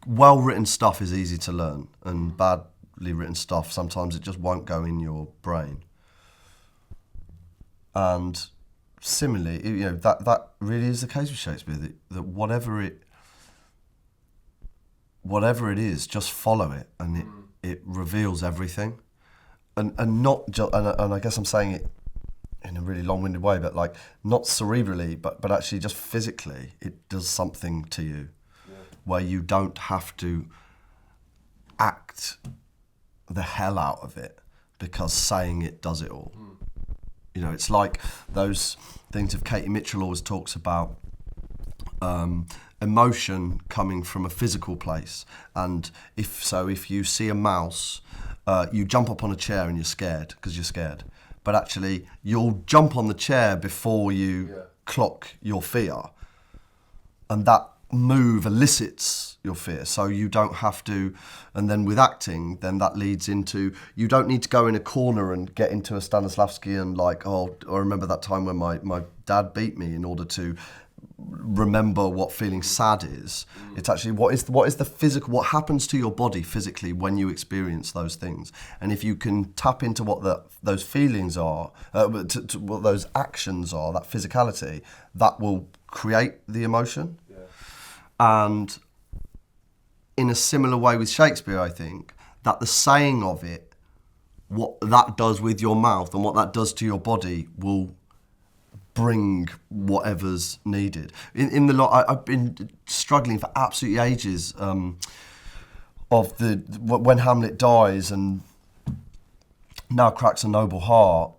well-written stuff is easy to learn, and badly written stuff, sometimes it just won't go in your brain. And similarly, that really is the case with Shakespeare, that whatever it is, just follow it, and it reveals everything. And not just, and I guess I'm saying it in a really long-winded way, but not cerebrally, but actually just physically, it does something to you, where you don't have to act the hell out of it, because saying it does it all. It's like those things of Katie Mitchell always talks about, emotion coming from a physical place. And if you see a mouse, you jump up on a chair and you're scared, because you're scared. But actually, you'll jump on the chair before you clock your fear. And that move elicits your fear, so you don't have to. And then with acting, then that leads into, you don't need to go in a corner and get into a Stanislavski and I remember that time when my dad beat me, in order to remember what feeling sad is. It's actually what is the physical, what happens to your body physically when you experience those things. And if you can tap into what those feelings are, to what those actions are, that physicality, that will create the emotion. Yeah. And in a similar way with Shakespeare, I think that the saying of it what that does with your mouth and what that does to your body will bring whatever's needed. In the lot, I've been struggling for absolutely ages of when Hamlet dies and now cracks a noble heart,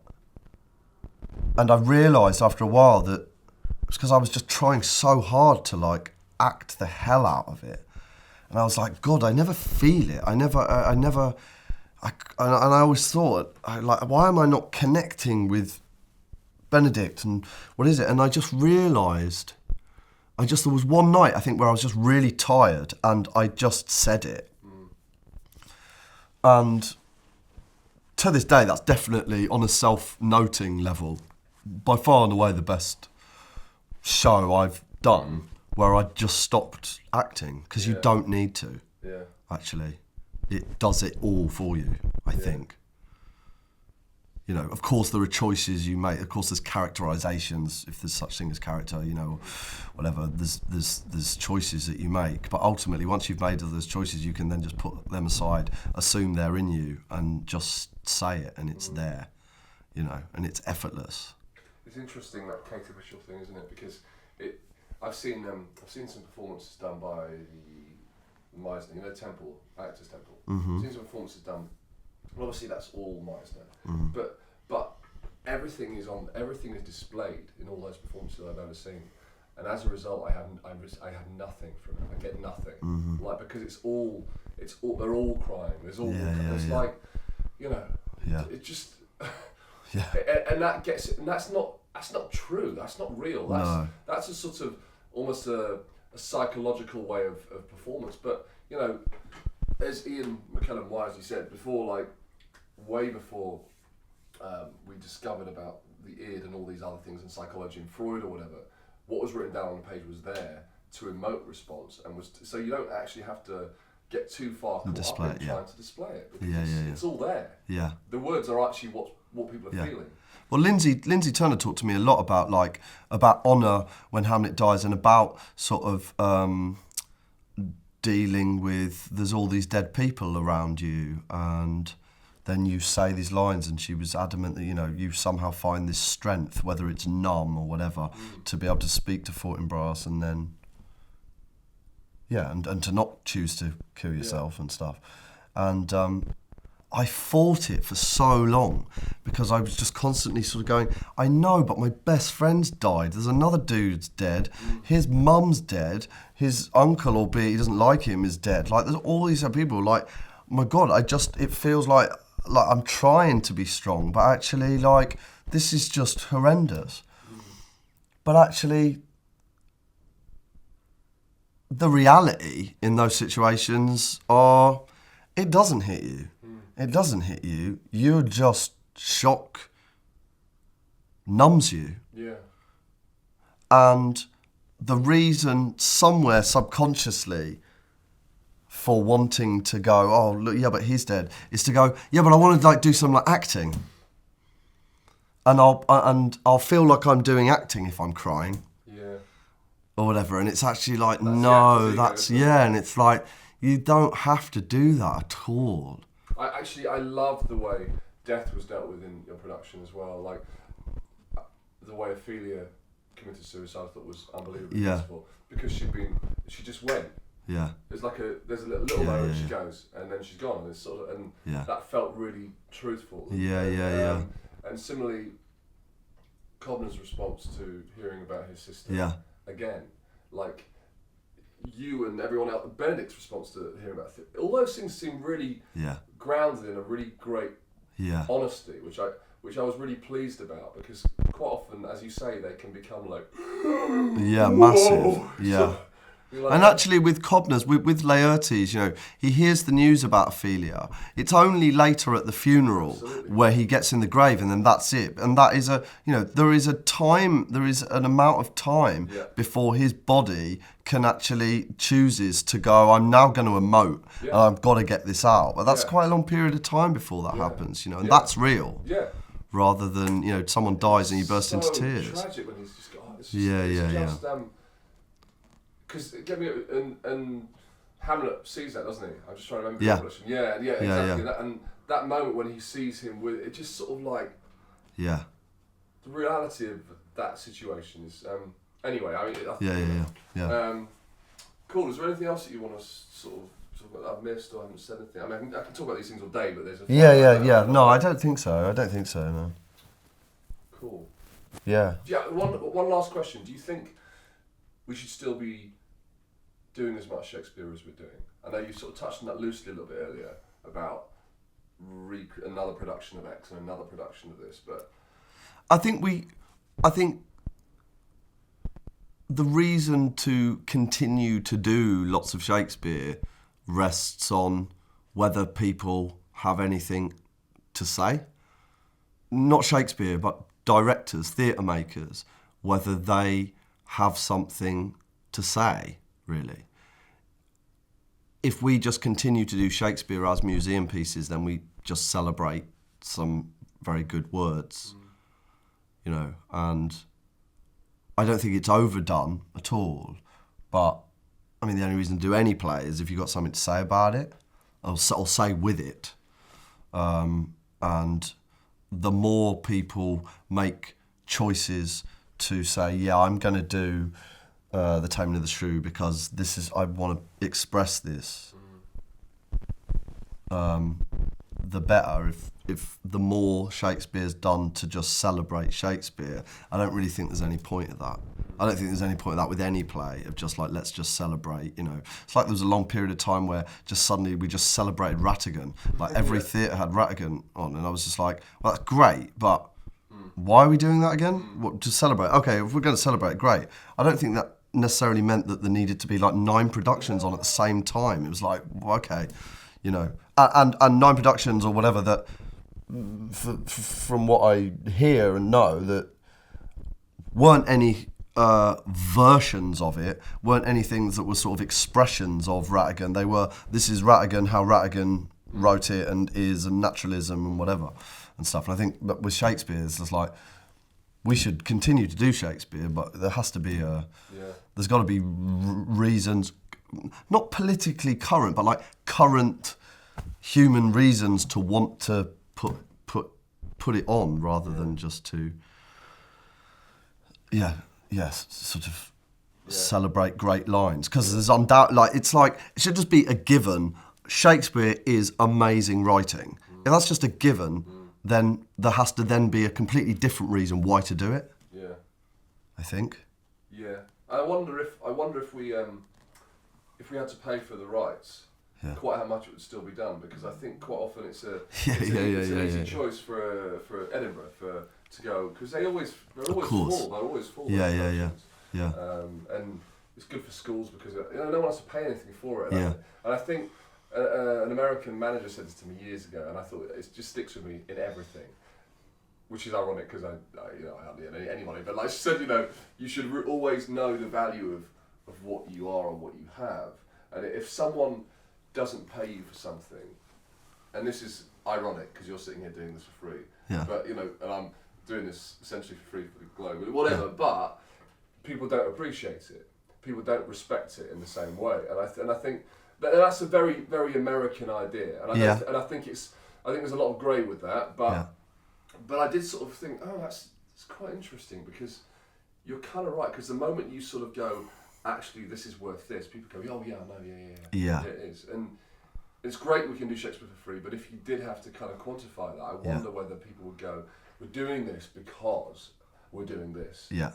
and I realised after a while that it's because I was just trying so hard to like act the hell out of it, and I was like, God, I never feel it. And I always thought, why am I not connecting with Benedict and what is it? And I just realised, there was one night I think where I was just really tired and I just said it. And to this day, that's definitely on a self-noting level, by far and away the best show I've done where I just stopped acting, because you don't need to, actually. It does it all for you, I think. You know, of course there are choices you make. Of course there's characterizations, if there's such thing as character, you know, whatever. There's choices that you make. But ultimately, once you've made those choices, you can then just put them aside, assume they're in you, and just say it, and it's there, you know, and it's effortless. It's interesting, that Katie Bishop thing, isn't it? Because I've seen some performances done by the Meisner, you know, Temple, Actors Temple. Mm-hmm. I've seen some performances done. Well, obviously that's all Meisner, but everything is displayed in all those performances I've ever seen, and as a result, I have nothing from it. I get nothing, like, because it's all they're all crying. There's all like, you know, it just and that's not true. That's not real. That's a sort of almost a psychological way of performance. But you know, as Ian McKellen wisely said before, like way before we discovered about the id and all these other things in psychology and Freud or whatever, what was written down on the page was there to emote response, and so you don't actually have to get too far caught up in trying to display it, because it's all there. Yeah, the words are actually what people are feeling. Well, Lindsay Turner talked to me a lot about honour when Hamlet dies, and about sort of dealing with, there's all these dead people around you, and then you say these lines, and she was adamant that, you know, you somehow find this strength, whether it's numb or whatever, to be able to speak to Fortinbras, and then and to not choose to kill yourself and stuff. And I fought it for so long, because I was just constantly sort of going, I know, but my best friend's died. There's another dude's dead. His mum's dead. His uncle, albeit he doesn't like him, is dead. Like, there's all these other people. Like, oh my God, it feels like I'm trying to be strong, but actually, like, this is just horrendous. But actually, the reality in those situations are, it doesn't hit you. It doesn't hit you. You're just shock numbs you. Yeah. And the reason somewhere subconsciously for wanting to go, oh look, yeah, but he's dead, is to go, yeah, but I want to like do some like acting, and I'll feel like I'm doing acting if I'm crying. Yeah. Or whatever, and it's actually like and it's like, you don't have to do that at all. I love the way death was dealt with in your production as well. Like the way Ophelia committed suicide, I thought was unbelievably beautiful, because she just went. Yeah. There's a little moment she goes, and then she's gone. It's sort of, and that felt really truthful. And similarly, Cobner's response to hearing about his sister. Yeah. Again, like, you and everyone else, Benedict's response to hearing about it, all those things seem really grounded in a really great honesty, which I was really pleased about, because quite often, as you say, they can become like massive. Yeah. And actually with Cobner's, with Laertes, you know, he hears the news about Ophelia. It's only later at the funeral where he gets in the grave, and then that's it. And that is there is an amount of time before his body can actually chooses to go, I'm now going to emote, and I've got to get this out. But that's quite a long period of time before that happens, you know, and that's real. Yeah. Rather than, you know, someone dies and you burst into tears. It's tragic when he's just gone. Because and Hamlet sees that, doesn't he? I'm just trying to remember Yeah. the production. Yeah, exactly. yeah. And that moment when he sees him with it, just sort of like Yeah. the reality of that situation is. Anyway, I mean, I think, Yeah. Cool. Is there anything else that you want to sort of talk about that I've missed or I haven't said anything? I mean, I can talk about these things all day, but there's a Yeah. No, I don't think so. No. Cool. Yeah. Yeah. One last question. Do you think we should still be doing as much Shakespeare as we're doing? I know you sort of touched on that loosely a little bit earlier about another production of X and another production of this, but I think the reason to continue to do lots of Shakespeare rests on whether people have anything to say. Not Shakespeare, but directors, theatre makers, whether they have something to say, really. If we just continue to do Shakespeare as museum pieces, then we just celebrate some very good words, and I don't think it's overdone at all, but I mean, the only reason to do any play is if you've got something to say about it, or say with it. And the more people make choices to say, yeah, I'm going to do The Taming of the Shrew because I want to express this, the better. If the more Shakespeare's done to just celebrate Shakespeare, I don't really think there's any point of that. I don't think there's any point of that with any play, of just like, let's just celebrate, It's like there was a long period of time where just suddenly we just celebrated Rattigan. Like every theatre had Rattigan on, and I was just like, well, that's great, but why are we doing that again? What, to celebrate? Okay, if we're going to celebrate, great. I don't think that necessarily meant that there needed to be like 9 productions on at the same time. It was like, well, okay, and 9 productions or whatever that, from what I hear and know, that weren't any versions of it, weren't any things that were sort of expressions of Rattigan. They were, this is Rattigan, how Rattigan wrote it and is, and naturalism and whatever and stuff. And I think that with Shakespeare, it's just like, we should continue to do Shakespeare, but there has to be there's got to be reasons, not politically current, but like current human reasons to want to put it on, rather than just to sort of celebrate great lines. Because there's it's like, it should just be a given. Shakespeare is amazing writing. If that's just a given, then there has to then be a completely different reason why to do it. Yeah. I think. Yeah. I wonder if we had to pay for the rights, quite how much it would still be done, because I think quite often it's an easy choice for Edinburgh to go, because they're always full. Yeah. And it's good for schools because no one has to pay anything for it. Yeah. And I think an American manager said this to me years ago, and I thought it just sticks with me in everything, which is ironic because I hardly know any money, but like she said, you should always know the value of what you are and what you have. And if someone doesn't pay you for something, and this is ironic because you're sitting here doing this for free, but and I'm doing this essentially for free for the Globe, whatever, but people don't appreciate it. People don't respect it in the same way, and I think that's a very, very American idea, and I think there's a lot of grey with that, but I did sort of think, that's quite interesting, because you're kind of right, because the moment you sort of go, actually this is worth this, people go, oh yeah, no, yeah, it is, and it's great we can do Shakespeare for free, but if you did have to kind of quantify that, I wonder whether people would go, we're doing this because we're doing this. Yeah.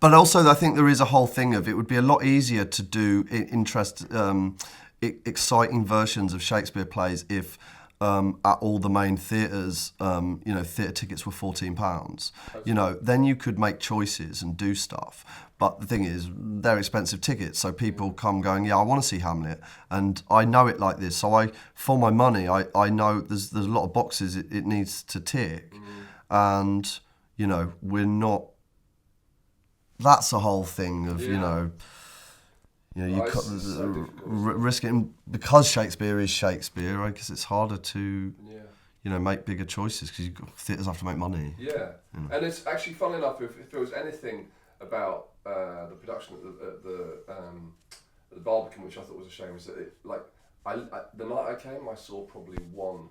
But also, I think there is a whole thing of, it would be a lot easier to do exciting versions of Shakespeare plays if at all the main theatres, theatre tickets were £14. Then you could make choices and do stuff. But the thing is, they're expensive tickets, so people come going, I want to see Hamlet, and I know it like this. So for my money, I know there's a lot of boxes it needs to tick, and we're not. That's a whole thing of risking, because Shakespeare is Shakespeare. I guess it's harder to make bigger choices because theatres have to make money. Yeah, and it's actually funny enough. If there was anything about the production at at the Barbican, which I thought was a shame, is that the night I came, I saw probably one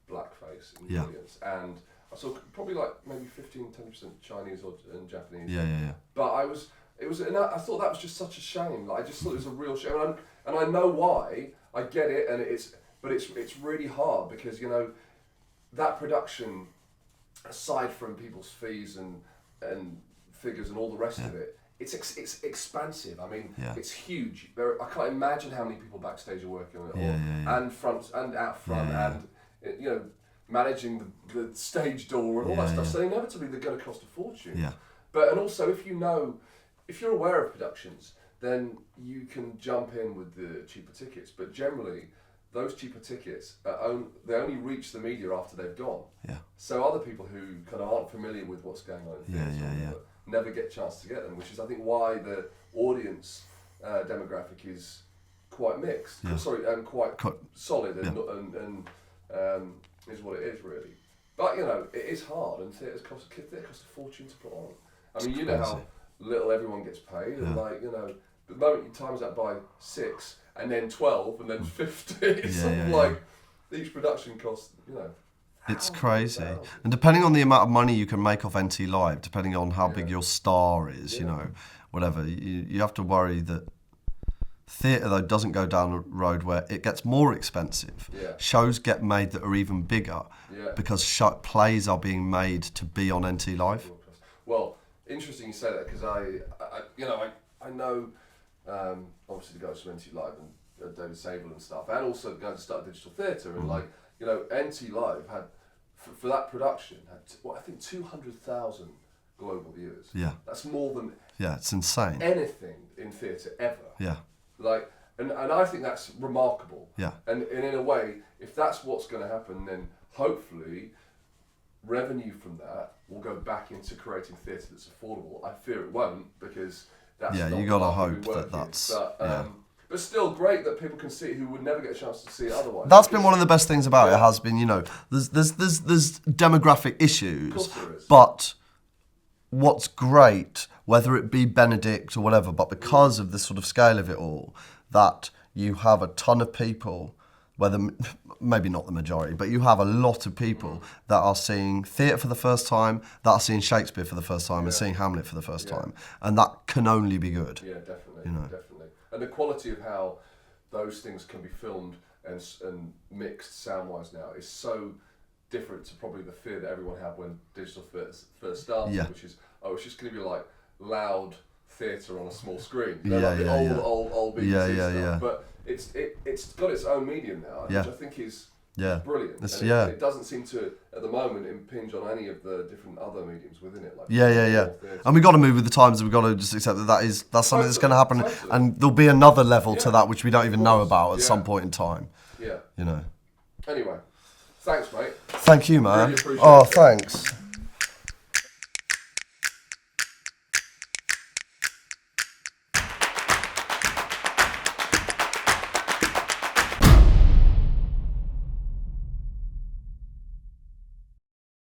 blackface in the Yeah. audience, and I saw probably like maybe 15-20% Chinese and Japanese. Yeah. But and I thought that was just such a shame. Like, I just thought it was a real shame, and I know why. I get it, and it's really hard because, you know, that production, aside from people's fees and figures and all the rest of it, it's expansive. I mean, it's huge. I can't imagine how many people backstage are working on it, and front and out front, and you know, managing the stage door and all that stuff. So inevitably they're going to cost a fortune. Yeah. But and also if you're aware of productions, then you can jump in with the cheaper tickets. But generally, those cheaper tickets they only reach the media after they've gone. Yeah. So other people who kind of aren't familiar with what's going on in theatre never get a chance to get them, which is I think why the audience demographic is quite mixed. Yeah. Sorry, quite solid and is what it is really. But you know, it is hard, and theatre costs a fortune to put on. I mean, you know how little everyone gets paid, and like, you know, the moment you times that by 6 and then 12 and then 50, it's like each production costs, you know. It's crazy. And depending on the amount of money you can make off NT Live, depending on how big your star is, you know, whatever, you have to worry that theatre, though, doesn't go down a road where it gets more expensive. Yeah. Shows get made that are even bigger because plays are being made to be on NT Live. Well, interesting you say that, because I know obviously the guys from NT Live and David Sable and stuff, and also going to start digital theatre, and like, you know, NT Live had for that production had I think 200,000 global viewers. Yeah. That's more than it's insane. anything in theatre ever. Yeah. Like, and I think that's remarkable. Yeah. And in a way, if that's what's going to happen, then hopefully revenue from that will go back into creating theatre that's affordable. I fear it won't, because that's not you gotta the hope market we work that that's in. But still great that people can see it who would never get a chance to see it otherwise. That's been one of the best things about it, has been, you know, there's demographic issues, of course there is. but what's great, whether it be Benedict or whatever, but because of the sort of scale of it all, that you have a ton of people, maybe not the majority, but you have a lot of people that are seeing theatre for the first time, that are seeing Shakespeare for the first time, and seeing Hamlet for the first time, and that can only be good. Yeah, definitely, you know. definitely. And the quality of how those things can be filmed and mixed sound-wise now is so different to probably the fear that everyone had when digital first started, which is, it's just going to be like loud theatre on a small screen. You know, like the old BBC stuff. But it's got its own medium now, which I think is brilliant. It doesn't seem to, at the moment, impinge on any of the different other mediums within it. Like And we've got to move with the times, and we've got to just accept that's something that's going to happen. And there'll be another level to that which we don't even know about at some point in time. Yeah. You know. Anyway, thanks, mate. Thank you, man. Really appreciate it. Thanks.